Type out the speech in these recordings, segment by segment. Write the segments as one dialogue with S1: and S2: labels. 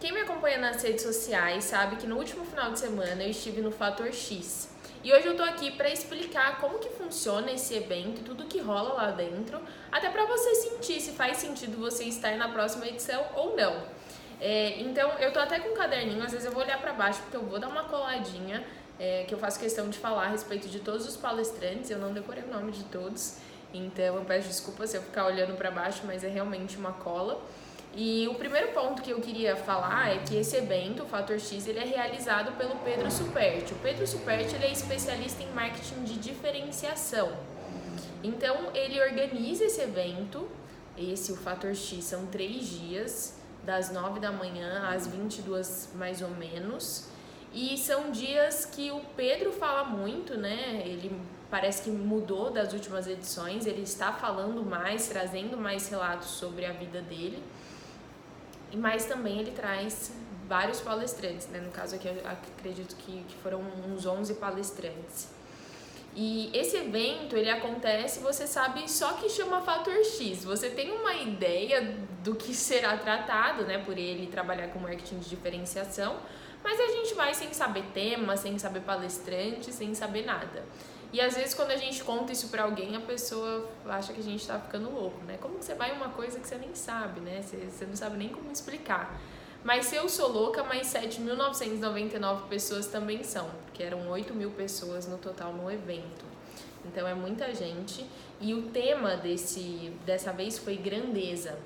S1: Quem me acompanha nas redes sociais sabe que no último final de semana eu estive no Fator X. E hoje eu tô aqui para explicar como que funciona esse evento e tudo que rola lá dentro, até para você sentir se faz sentido você estar na próxima edição ou não. Então eu tô até com um caderninho, às vezes eu vou olhar para baixo porque eu vou dar uma coladinha, que eu faço questão de falar a respeito de todos os palestrantes, eu não decorei o nome de todos, então eu peço desculpa se eu ficar olhando para baixo, mas é realmente uma cola. E o primeiro ponto que eu queria falar é que esse evento, o Fator X, ele é realizado pelo Pedro Superti. O Pedro Superti, ele é especialista em marketing de diferenciação. Então, ele organiza esse evento, o Fator X, são 3 dias, das 9 da manhã às 22 mais ou menos. E são dias que o Pedro fala muito, né? Ele parece que mudou das últimas edições, ele está falando mais, trazendo mais relatos sobre a vida dele. Mas também ele traz vários palestrantes, né? No caso aqui eu acredito que foram uns 11 palestrantes. E esse evento, ele acontece, você sabe, só que chama Fator X. Você tem uma ideia do que será tratado, né? Por ele trabalhar com marketing de diferenciação, mas a gente vai sem saber tema, sem saber palestrante, sem saber nada. E às vezes quando a gente conta isso pra alguém, a pessoa acha que a gente tá ficando louco, né? Como que você vai em uma coisa que você nem sabe, né? Você não sabe nem como explicar. Mas se eu sou louca, mais 7.999 pessoas também são, porque eram 8.000 pessoas no total no evento. Então é muita gente. E o tema dessa vez foi grandeza.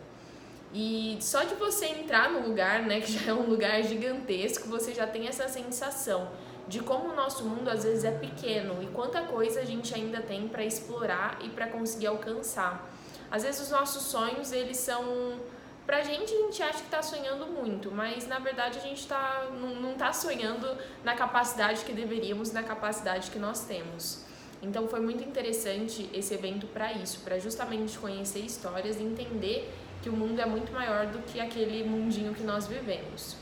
S1: E só de você entrar no lugar, né, que já é um lugar gigantesco, você já tem essa sensação de como o nosso mundo às vezes é pequeno e quanta coisa a gente ainda tem para explorar e para conseguir alcançar. Às vezes os nossos sonhos, eles são... Pra gente, a gente acha que tá sonhando muito, mas na verdade a gente não tá sonhando na capacidade que deveríamos, na capacidade que nós temos. Então foi muito interessante esse evento para isso, para justamente conhecer histórias e entender que o mundo é muito maior do que aquele mundinho que nós vivemos.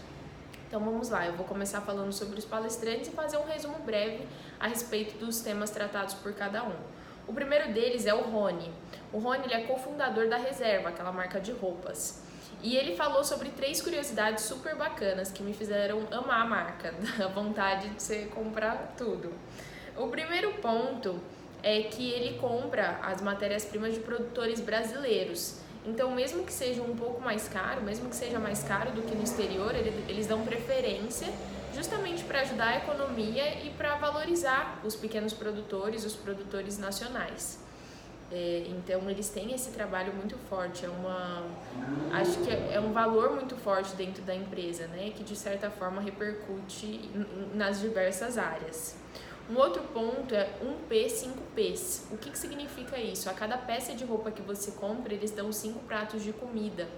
S1: Então vamos lá, eu vou começar falando sobre os palestrantes e fazer um resumo breve a respeito dos temas tratados por cada um. O primeiro deles é o Rony. O Rony, ele é cofundador da Reserva, aquela marca de roupas. E ele falou sobre 3 curiosidades super bacanas que me fizeram amar a marca, da vontade de você comprar tudo. O primeiro ponto é que ele compra as matérias-primas de produtores brasileiros. Então, mesmo que seja um pouco mais caro, mesmo que seja mais caro do que no exterior, eles dão preferência justamente para ajudar a economia e para valorizar os pequenos produtores, os produtores nacionais. Então, eles têm esse trabalho muito forte, acho que é um valor muito forte dentro da empresa, né, que de certa forma repercute nas diversas áreas. Um outro ponto é 1P, 5Ps. O que significa isso? A cada peça de roupa que você compra, eles dão 5 pratos de comida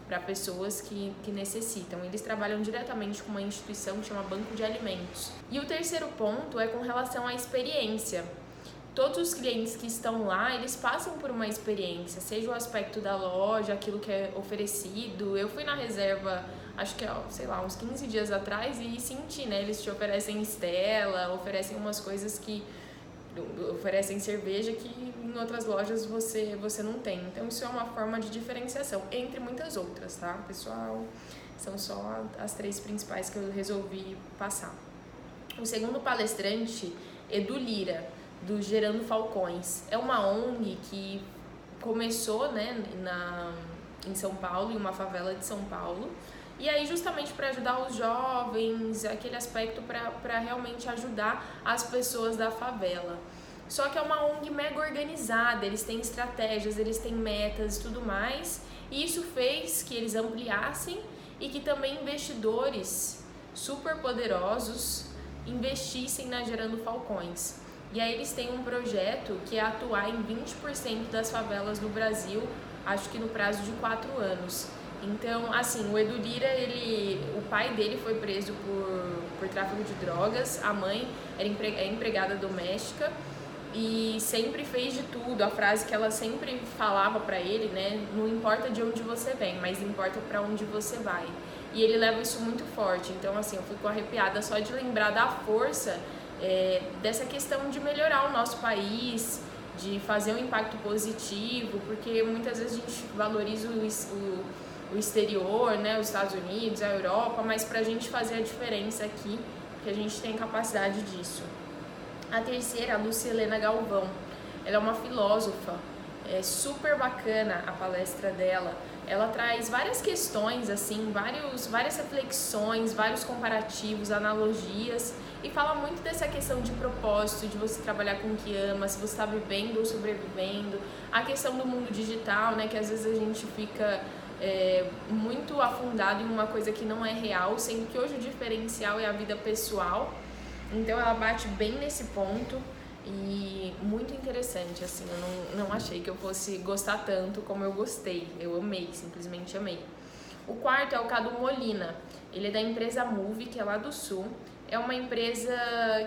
S1: para pessoas que necessitam. Eles trabalham diretamente com uma instituição que chama Banco de Alimentos. E o terceiro ponto é com relação à experiência. Todos os clientes que estão lá, eles passam por uma experiência, seja o aspecto da loja, aquilo que é oferecido. Eu fui na Reserva, acho que, sei lá, uns 15 dias atrás e senti, né? Eles te oferecem Stella, oferecem umas coisas que... oferecem cerveja que em outras lojas você não tem. Então isso é uma forma de diferenciação, entre muitas outras, tá, pessoal? São só as 3 principais que eu resolvi passar. O segundo palestrante, Edu Lira, do Gerando Falcões. É uma ONG que começou, né, em São Paulo, em uma favela de São Paulo. E aí justamente para ajudar os jovens, aquele aspecto para realmente ajudar as pessoas da favela. Só que é uma ONG mega organizada, eles têm estratégias, eles têm metas e tudo mais. E isso fez que eles ampliassem e que também investidores super poderosos investissem na Gerando Falcões. E aí eles têm um projeto que é atuar em 20% das favelas do Brasil, acho que no prazo de 4 anos. Então, assim, o Edu Lira, o pai dele foi preso por tráfico de drogas, a mãe é empregada doméstica e sempre fez de tudo. A frase que ela sempre falava pra ele, né, não importa de onde você vem, mas importa pra onde você vai. E ele leva isso muito forte, então assim, eu fico arrepiada só de lembrar da força dessa questão de melhorar o nosso país, de fazer um impacto positivo, porque muitas vezes a gente valoriza o exterior, né, os Estados Unidos, a Europa, mas para a gente fazer a diferença aqui, porque a gente tem capacidade disso. A terceira, a Lúcia Helena Galvão, ela é uma filósofa, é super bacana a palestra dela. Ela traz várias questões, assim, várias reflexões, vários comparativos, analogias, e fala muito dessa questão de propósito, de você trabalhar com o que ama, se você está vivendo ou sobrevivendo, a questão do mundo digital, né, que às vezes a gente fica muito afundado em uma coisa que não é real, sendo que hoje o diferencial é a vida pessoal. Então ela bate bem nesse ponto e muito interessante, assim, eu não achei que eu fosse gostar tanto como eu gostei, eu amei, simplesmente amei. O quarto é o Cadu Molina, ele é da empresa Move, que é lá do Sul, é uma empresa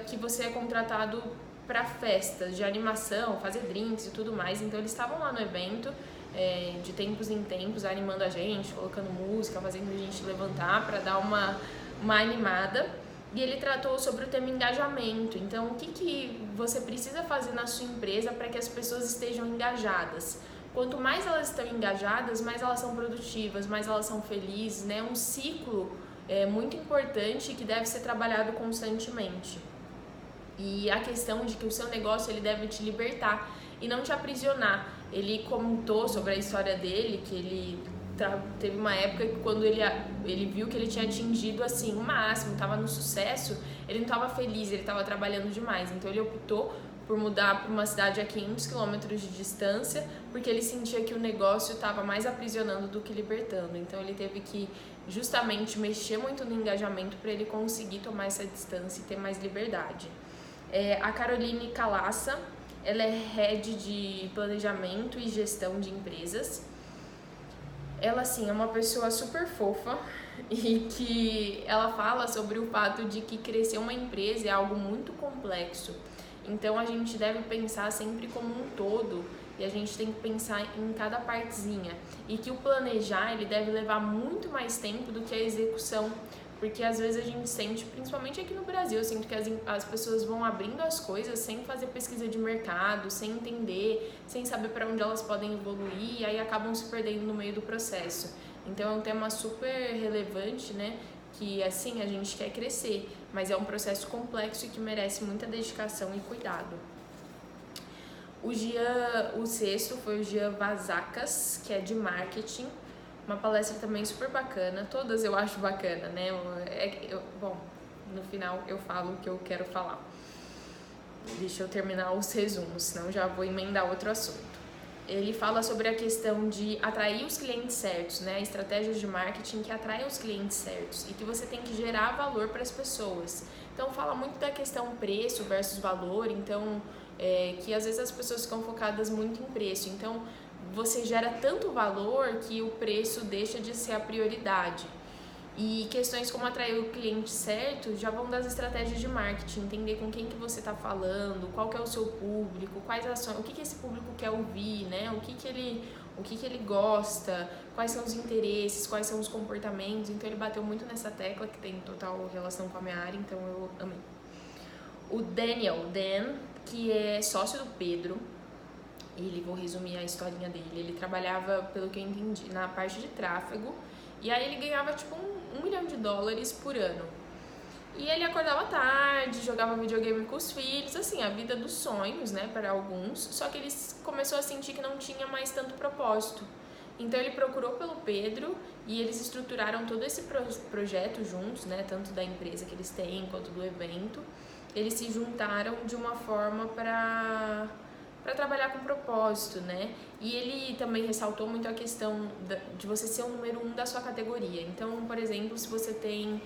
S1: que você é contratado para festas de animação, fazer drinks e tudo mais, então eles estavam lá no evento, de tempos em tempos, animando a gente, colocando música, fazendo a gente levantar para dar uma animada. E ele tratou sobre o tema engajamento. Então, o que você precisa fazer na sua empresa para que as pessoas estejam engajadas? Quanto mais elas estão engajadas, mais elas são produtivas, mais elas são felizes, né? Um ciclo muito importante que deve ser trabalhado constantemente. E a questão de que o seu negócio ele deve te libertar e não te aprisionar. Ele comentou sobre a história dele, que ele teve uma época que quando ele viu que ele tinha atingido assim o máximo, estava no sucesso, ele não estava feliz, ele estava trabalhando demais. Então ele optou por mudar para uma cidade a 500 quilômetros de distância, porque ele sentia que o negócio estava mais aprisionando do que libertando. Então ele teve que justamente mexer muito no engajamento para ele conseguir tomar essa distância e ter mais liberdade. A Caroline Calassa, ela é head de planejamento e gestão de empresas. Ela, assim, é uma pessoa super fofa e que ela fala sobre o fato de que crescer uma empresa é algo muito complexo. Então, a gente deve pensar sempre como um todo e a gente tem que pensar em cada partezinha. E que o planejar, ele deve levar muito mais tempo do que a execução. Porque às vezes a gente sente, principalmente aqui no Brasil, eu sinto que as pessoas vão abrindo as coisas sem fazer pesquisa de mercado, sem entender, sem saber para onde elas podem evoluir e aí acabam se perdendo no meio do processo. Então é um tema super relevante, né? Que assim a gente quer crescer, mas é um processo complexo e que merece muita dedicação e cuidado. O sexto foi o Jean Vazacas, que é de marketing. Uma palestra também super bacana, todas eu acho bacana, né? Bom, no final eu falo o que eu quero falar. Deixa eu terminar os resumos, senão já vou emendar outro assunto. Ele fala sobre a questão de atrair os clientes certos, né? Estratégias de marketing que atraem os clientes certos e que você tem que gerar valor para as pessoas. Então fala muito da questão preço versus valor, então que às vezes as pessoas ficam focadas muito em preço. Então você gera tanto valor que o preço deixa de ser a prioridade. E questões como atrair o cliente certo já vão das estratégias de marketing, entender com quem que você está falando, qual que é o seu público, quais ações, o que esse público quer ouvir, né? O que ele gosta, quais são os interesses, quais são os comportamentos. Então ele bateu muito nessa tecla que tem total relação com a minha área, então eu amei. O Dan, que é sócio do Pedro, vou resumir a historinha dele. Ele trabalhava, pelo que eu entendi, na parte de tráfego, e aí ele ganhava tipo $1 milhão por ano. E ele acordava tarde, jogava videogame com os filhos, assim, a vida dos sonhos, né, para alguns, só que ele começou a sentir que não tinha mais tanto propósito. Então ele procurou pelo Pedro e eles estruturaram todo esse projeto juntos, né, tanto da empresa que eles têm quanto do evento. Eles se juntaram de uma forma para trabalhar com propósito, né? E ele também ressaltou muito a questão de você ser o número 1 da sua categoria. Então, por exemplo, se você tem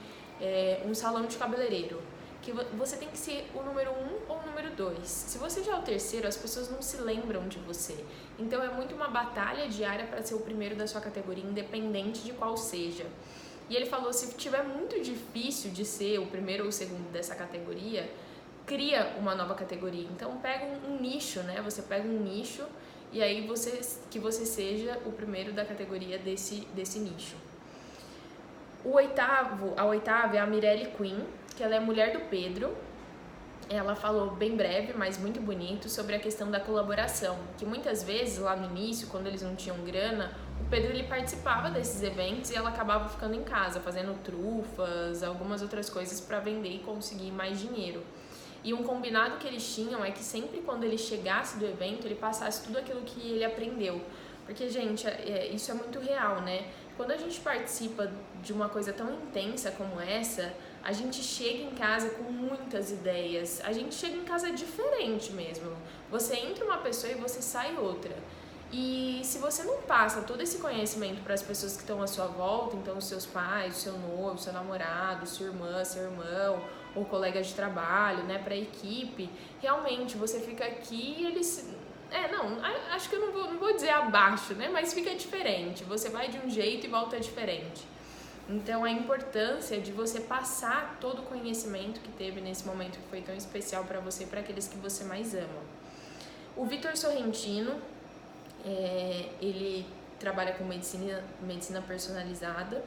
S1: um salão de cabeleireiro, que você tem que ser o número 1 ou o número 2. Se você já é o terceiro, as pessoas não se lembram de você. Então, é muito uma batalha diária para ser o primeiro da sua categoria, independente de qual seja. E ele falou, se tiver muito difícil de ser o primeiro ou o segundo dessa categoria, cria uma nova categoria. Então pega um nicho, né? Você pega um nicho e aí que você seja o primeiro da categoria desse nicho. A oitava é a Mirelle Queen, que ela é mulher do Pedro ela falou bem breve, mas muito bonito, sobre a questão da colaboração, que muitas vezes lá no início, quando eles não tinham grana, o Pedro ele participava desses eventos e ela acabava ficando em casa, fazendo trufas, algumas outras coisas para vender e conseguir mais dinheiro. E um combinado que eles tinham é que sempre quando ele chegasse do evento, ele passasse tudo aquilo que ele aprendeu. Porque, gente, isso é muito real, né? Quando a gente participa de uma coisa tão intensa como essa, a gente chega em casa com muitas ideias. A gente chega em casa diferente mesmo. Você entra uma pessoa e você sai outra. E se você não passa todo esse conhecimento para as pessoas que estão à sua volta, então os seus pais, o seu noivo, o seu namorado, sua irmã, seu irmão, ou colega de trabalho, né, para a equipe, realmente você fica aqui e eles... acho que eu não vou dizer abaixo, né, mas fica diferente. Você vai de um jeito e volta diferente. Então, a importância de você passar todo o conhecimento que teve nesse momento que foi tão especial para você e para aqueles que você mais ama. O Vitor Sorrentino, ele trabalha com medicina personalizada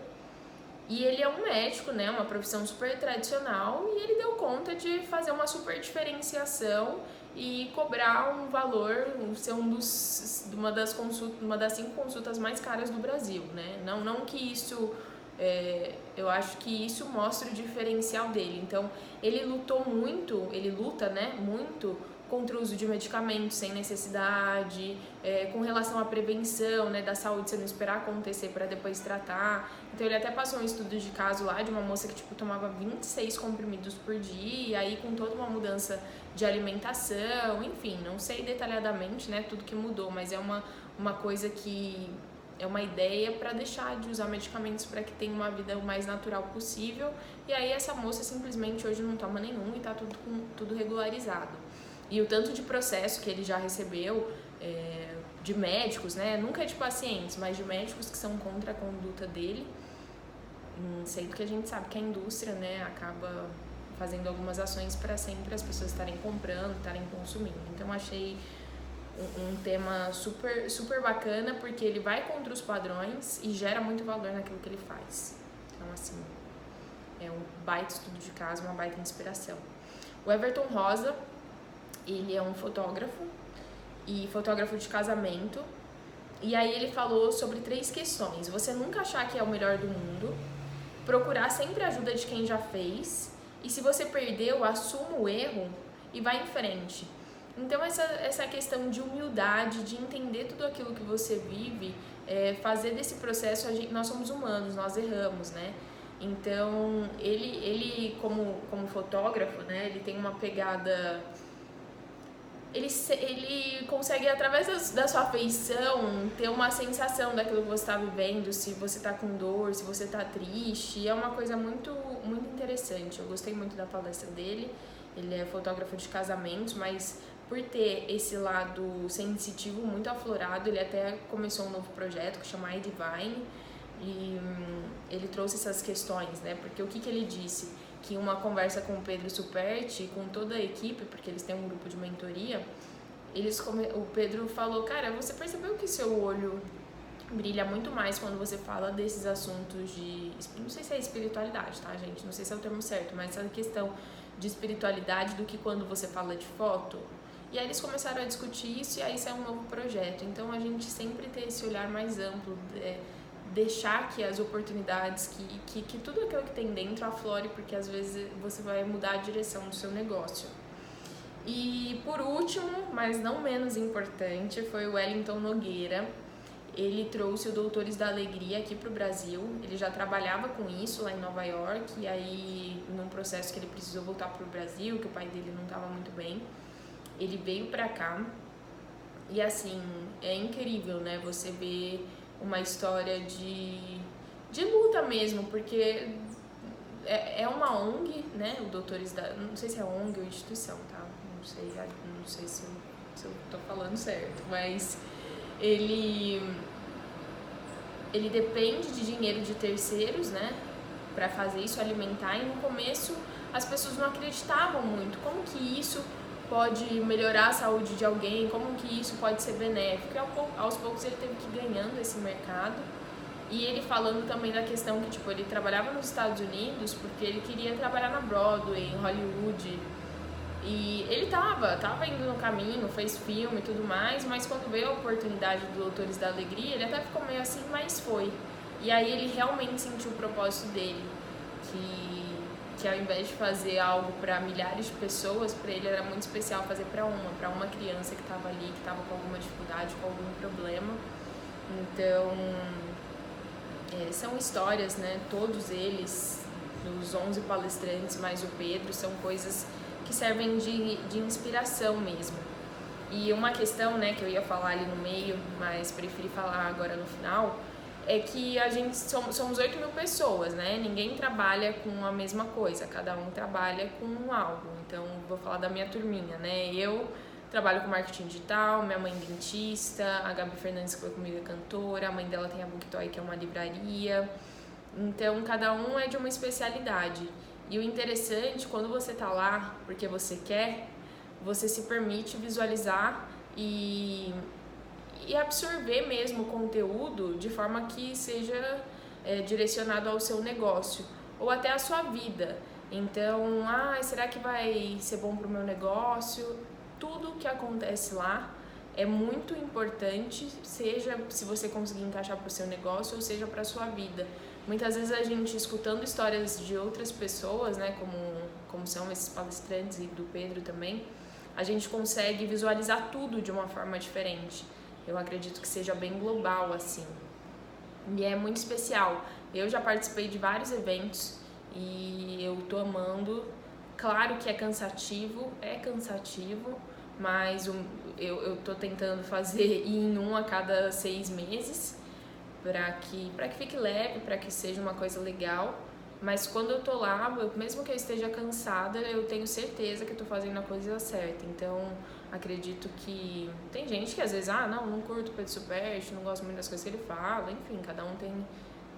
S1: e ele é um médico, né, uma profissão super tradicional, e ele deu conta de fazer uma super diferenciação e cobrar um valor, ser uma das 5 consultas mais caras do Brasil, né? Não que isso... eu acho que isso mostra o diferencial dele. Então, ele luta, né, muito contra o uso de medicamentos sem necessidade, com relação à prevenção, né, da saúde, você não esperar acontecer para depois tratar. Então, ele até passou um estudo de caso lá de uma moça que tomava 26 comprimidos por dia, e aí com toda uma mudança de alimentação, enfim, não sei detalhadamente, né, tudo que mudou, mas é uma coisa que... é uma ideia para deixar de usar medicamentos para que tenha uma vida o mais natural possível. E aí essa moça simplesmente hoje não toma nenhum e tá tudo regularizado. E o tanto de processo que ele já recebeu de médicos, né? Nunca de pacientes, mas de médicos que são contra a conduta dele. Sendo que a gente sabe que a indústria, né, acaba fazendo algumas ações para sempre as pessoas estarem comprando, estarem consumindo. Então achei um tema super, super bacana, porque ele vai contra os padrões e gera muito valor naquilo que ele faz. Então, assim, é um baita estudo de caso, uma baita inspiração. O Everton Rosa, ele é um fotógrafo e fotógrafo de casamento, e aí ele falou sobre 3 questões: você nunca achar que é o melhor do mundo, procurar sempre a ajuda de quem já fez, e se você perdeu, assuma o erro e vá em frente. Então, essa questão de humildade, de entender tudo aquilo que você vive, fazer desse processo, nós somos humanos, nós erramos, né? Então, ele como fotógrafo, né, ele tem uma pegada... Ele consegue, através da sua afeição, ter uma sensação daquilo que você está vivendo, se você está com dor, se você está triste. É uma coisa muito, muito interessante. Eu gostei muito da palestra dele. Ele é fotógrafo de casamentos, mas por ter esse lado sensitivo muito aflorado, ele até começou um novo projeto que chama iDivine, e ele trouxe essas questões, né? Porque o que ele disse? Que uma conversa com o Pedro Superti, com toda a equipe, porque eles têm um grupo de mentoria, o Pedro falou: cara, você percebeu que seu olho brilha muito mais quando você fala desses assuntos de... não sei se é espiritualidade, tá, gente? Não sei se é o termo certo, mas essa questão de espiritualidade do que quando você fala de foto. E aí eles começaram a discutir isso, e aí saiu um novo projeto. Então, a gente sempre ter esse olhar mais amplo, deixar que as oportunidades, que tudo aquilo que tem dentro aflore, porque às vezes você vai mudar a direção do seu negócio. E por último, mas não menos importante, foi o Wellington Nogueira. Ele trouxe o Doutores da Alegria aqui para o Brasil. Ele já trabalhava com isso lá em Nova York, e aí num processo que ele precisou voltar para o Brasil, que o pai dele não estava muito bem, ele veio para cá. E assim, é incrível, né, você ver uma história de luta mesmo, porque é uma ONG, né, o Doutores da... não sei se é ONG ou instituição, tá? Não sei se eu tô falando certo, mas ele depende de dinheiro de terceiros, né, para fazer isso, alimentar, e no começo as pessoas não acreditavam muito como que isso pode melhorar a saúde de alguém, como que isso pode ser benéfico. E aos poucos ele teve que ir ganhando esse mercado. E ele falando também da questão que, tipo, ele trabalhava nos Estados Unidos porque ele queria trabalhar na Broadway, em Hollywood. E ele tava indo no caminho, fez filme e tudo mais, mas quando veio a oportunidade do Doutores da Alegria, ele até ficou meio assim, mas foi. E aí ele realmente sentiu o propósito dele, que ao invés de fazer algo para milhares de pessoas, para ele era muito especial fazer para uma criança que estava ali, que estava com alguma dificuldade, com algum problema. Então, são histórias, né? Todos eles, dos 11 palestrantes, mais o Pedro, são coisas que servem de inspiração mesmo. E uma questão, né, que eu ia falar ali no meio, mas preferi falar agora no final, é que a gente somos 8 mil pessoas, né? Ninguém trabalha com a mesma coisa, cada um trabalha com algo. Então, vou falar da minha turminha, né? Eu trabalho com marketing digital, minha mãe é dentista, a Gabi Fernandes, que foi comigo, é cantora, a mãe dela tem a Booktoy, que é uma livraria. Então, cada um é de uma especialidade. E o interessante, quando você tá lá porque você quer, você se permite visualizar e absorver mesmo o conteúdo de forma que seja direcionado ao seu negócio ou até à sua vida. Então, será que vai ser bom para o meu negócio? Tudo que acontece lá é muito importante, seja se você conseguir encaixar para o seu negócio ou seja para a sua vida. Muitas vezes a gente, escutando histórias de outras pessoas, né, como são esses palestrantes e do Pedro também, a gente consegue visualizar tudo de uma forma diferente. Eu acredito que seja bem global, assim. E é muito especial. Eu já participei de vários eventos e eu tô amando. Claro que é cansativo, mas eu tô tentando fazer ir em um a cada 6 meses para que fique leve, para que seja uma coisa legal. Mas quando eu tô lá, mesmo que eu esteja cansada, eu tenho certeza que eu tô fazendo a coisa certa. Então, acredito que tem gente que às vezes, não curto o Pedro Superch, não gosto muito das coisas que ele fala. Enfim, cada um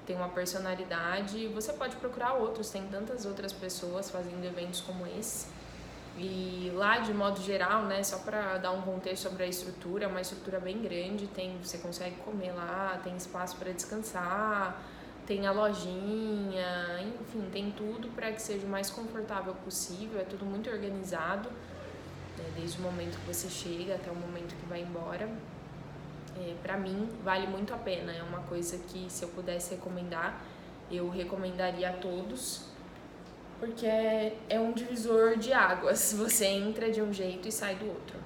S1: tem uma personalidade. Você pode procurar outros, tem tantas outras pessoas fazendo eventos como esse. E lá, de modo geral, né, só para dar um contexto sobre a estrutura, é uma estrutura bem grande, você consegue comer lá, tem espaço para descansar, tem a lojinha, enfim, tem tudo para que seja o mais confortável possível, é tudo muito organizado, né, desde o momento que você chega até o momento que vai embora. Para mim, vale muito a pena, é uma coisa que, se eu pudesse recomendar, eu recomendaria a todos, porque é um divisor de águas, você entra de um jeito e sai do outro.